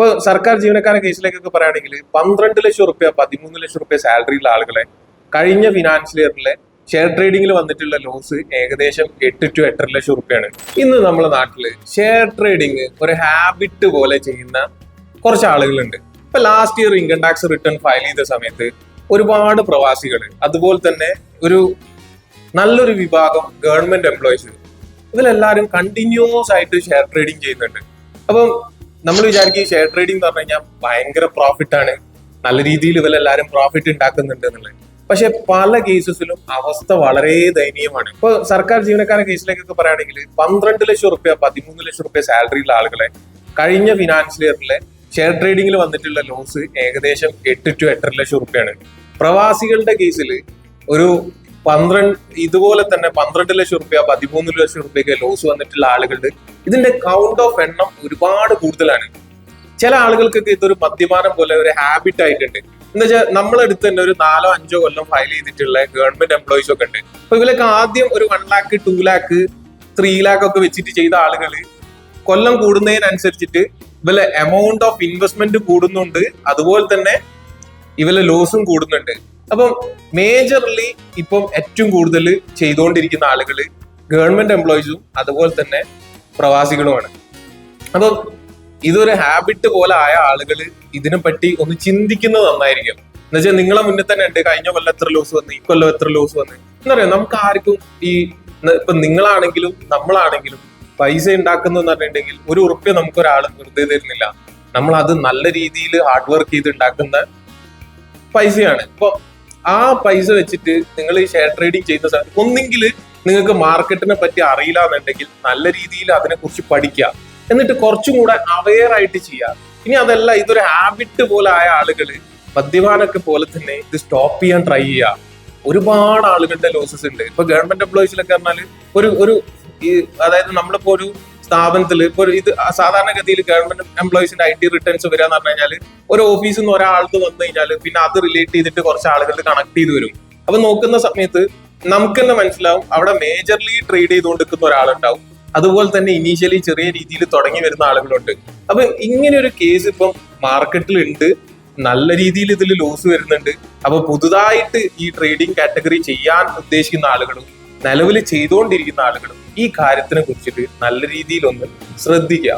ഇപ്പൊ സർക്കാർ ജീവനക്കാരുടെ കേസിലേക്കൊക്കെ പറയുകയാണെങ്കിൽ 12 ലക്ഷം റുപ്യ 13 ലക്ഷം റുപ്യ സാലറിയുള്ള ആളുകളെ കഴിഞ്ഞ ഫിനാൻഷ്യൽ ഇയറിലെ ഷെയർ ട്രേഡിംഗിൽ വന്നിട്ടുള്ള ലോസ് ഏകദേശം 8 to 8.5 ലക്ഷം റുപ്യാണ്. ഇന്ന് നമ്മുടെ നാട്ടില് ഷെയർ ട്രേഡിങ് ഒരു ഹാബിറ്റ് പോലെ ചെയ്യുന്ന കുറച്ച് ആളുകളുണ്ട്. ഇപ്പൊ last year income tax return file ചെയ്ത സമയത്ത് ഒരുപാട് പ്രവാസികൾ, അതുപോലെ തന്നെ ഒരു നല്ലൊരു വിഭാഗം ഗവൺമെന്റ് എംപ്ലോയീസ്, ഇതിലെല്ലാവരും കണ്ടിന്യൂസ് ആയിട്ട് ഷെയർ ട്രേഡിങ് ചെയ്യുന്നുണ്ട്. അപ്പം നമ്മൾ വിചാരിക്കും ഷെയർ ട്രേഡിംഗ് എന്ന് പറഞ്ഞു കഴിഞ്ഞാൽ ഭയങ്കര പ്രോഫിറ്റ് ആണ്, നല്ല രീതിയിൽ ഇവരെല്ലാവരും പ്രോഫിറ്റ് ഉണ്ടാക്കുന്നുണ്ട് എന്നുള്ളത്. പക്ഷെ പല കേസസിലും അവസ്ഥ വളരെ ദയനീയമാണ്. ഇപ്പൊ സർക്കാർ ജീവനക്കാരുടെ കേസിലേക്കൊക്കെ പറയുകയാണെങ്കിൽ 12 ലക്ഷം റുപ്യ 13 ലക്ഷം റുപ്യ സാലറിയുള്ള ആളുകളെ കഴിഞ്ഞ ഫിനാൻഷ്യൽ ഇയറിലെ ഷെയർ ട്രേഡിംഗിൽ വന്നിട്ടുള്ള ലോസ് ഏകദേശം 8 to 8.5 ലക്ഷം റുപ്യാണ്. പ്രവാസികളുടെ കേസിൽ ഒരു ഇതുപോലെ തന്നെ 12 ലക്ഷം റുപ്യ 13 ലക്ഷം റുപ്യൊക്കെ ലോസ് വന്നിട്ടുള്ള ആളുകളുടെ ഇതിന്റെ കൗണ്ട് ഓഫ് എണ്ണം ഒരുപാട് കൂടുതലാണ്. ചില ആളുകൾക്കൊക്കെ ഇതൊരു മദ്യപാനം പോലെ ഒരു ഹാബിറ്റ് ആയിട്ടുണ്ട്. എന്താ വെച്ചാൽ നമ്മളെടുത്ത് തന്നെ ഒരു 4-5 കൊല്ലം ഫയൽ ചെയ്തിട്ടുള്ള ഗവൺമെന്റ് എംപ്ലോയീസ് ഒക്കെ ഉണ്ട്. അപ്പൊ ഇവരൊക്കെ ആദ്യം ഒരു 1 lakh 2 lakh 3 lakh ഒക്കെ വെച്ചിട്ട് ചെയ്ത ആളുകൾ കൊല്ലം കൂടുന്നതിനനുസരിച്ചിട്ട് ഇവരെ എമൗണ്ട് ഓഫ് ഇൻവെസ്റ്റ്മെന്റ് കൂടുന്നുണ്ട്, അതുപോലെ തന്നെ ഇവരെ ലോസും കൂടുന്നുണ്ട്. അപ്പം മേജർലി ഇപ്പം ഏറ്റവും കൂടുതൽ ചെയ്തുകൊണ്ടിരിക്കുന്ന ആളുകൾ ഗവൺമെന്റ് എംപ്ലോയീസും അതുപോലെ തന്നെ പ്രവാസികളുമാണ്. അപ്പം ഇതൊരു ഹാബിറ്റ് പോലെ ആയ ആളുകൾ ഇതിനെ പറ്റി ഒന്ന് ചിന്തിക്കുന്നത് നന്നായിരിക്കും. എന്ന് വെച്ചാൽ നിങ്ങളെ മുന്നിൽ തന്നെ ഉണ്ട് കഴിഞ്ഞ കൊല്ലം എത്ര ലോസ് വന്ന്, ഈ കൊല്ലം എത്ര ലോസ് വന്ന്. എന്താ പറയാ, നമുക്ക് ആർക്കും ഇപ്പൊ നിങ്ങളാണെങ്കിലും നമ്മളാണെങ്കിലും പൈസ ഉണ്ടാക്കുന്നതെന്ന് പറഞ്ഞിട്ടുണ്ടെങ്കിൽ ഒരു ഉറുപ്പ്യ നമുക്ക് ഒരാൾ വെറുതെ തരുന്നില്ല. നമ്മൾ അത് നല്ല രീതിയിൽ ഹാർഡ് വർക്ക് ചെയ്ത് ഉണ്ടാക്കുന്ന പൈസയാണ്. ഇപ്പൊ ആ പൈസ വെച്ചിട്ട് നിങ്ങൾ ഈ ഷെയർ ട്രേഡിംഗ് ചെയ്യുന്ന സമയത്ത് ഒന്നെങ്കിൽ നിങ്ങൾക്ക് മാർക്കറ്റിനെ പറ്റി അറിയില്ല എന്നുണ്ടെങ്കിൽ നല്ല രീതിയിൽ അതിനെ കുറിച്ച് പഠിക്കുക, എന്നിട്ട് കുറച്ചും കൂടെ അവെയർ ആയിട്ട് ചെയ്യുക. ഇനി അതല്ല, ഇതൊരു ഹാബിറ്റ് പോലെ ആയ ആളുകൾ മദ്യപാനൊക്കെ പോലെ തന്നെ ഇത് സ്റ്റോപ്പ് ചെയ്യാൻ ട്രൈ ചെയ്യുക. ഒരുപാട് ആളുകളുടെ ലോസസ് ഉണ്ട്. ഇപ്പൊ ഗവൺമെന്റ് എംപ്ലോയീസിലൊക്കെ പറഞ്ഞാൽ ഒരു അതായത് നമ്മളിപ്പോ ഒരു സ്ഥാപനത്തിൽ ഇപ്പൊ ഇത് സാധാരണഗതിയിൽ ഗവൺമെന്റ് എംപ്ലോയീസിന്റെ IT റിട്ടേൺസ് വരിക എന്ന് പറഞ്ഞു കഴിഞ്ഞാൽ ഒരു ഓഫീസിൽ നിന്ന് ഒരാൾക്ക് വന്നു കഴിഞ്ഞാൽ പിന്നെ അത് റിലേറ്റ് ചെയ്തിട്ട് കുറച്ച് ആളുകൾ കണക്ട് ചെയ്ത് വരും. അപ്പൊ നോക്കുന്ന സമയത്ത് നമുക്ക് തന്നെ മനസ്സിലാവും അവിടെ മേജർലി ട്രേഡ് ചെയ്തുകൊണ്ടിരിക്കുന്ന ഒരാളുണ്ടാവും, അതുപോലെ തന്നെ ഇനീഷ്യലി ചെറിയ രീതിയിൽ തുടങ്ങി വരുന്ന ആളുകളുണ്ട്. അപ്പൊ ഇങ്ങനെ ഒരു കേസ് ഇപ്പം മാർക്കറ്റിൽ ഉണ്ട്, നല്ല രീതിയിൽ ഇതിൽ ലോസ് വരുന്നുണ്ട്. അപ്പൊ പുതുതായിട്ട് ഈ ട്രേഡിംഗ് കാറ്റഗറി ചെയ്യാൻ ഉദ്ദേശിക്കുന്ന ആളുകളും നിലവിൽ ചെയ്തുകൊണ്ടിരിക്കുന്ന ആളുകളും ഈ കാര്യത്തിനെ കുറിച്ചിട്ട് നല്ല രീതിയിൽ ഒന്ന് ശ്രദ്ധിക്കുക.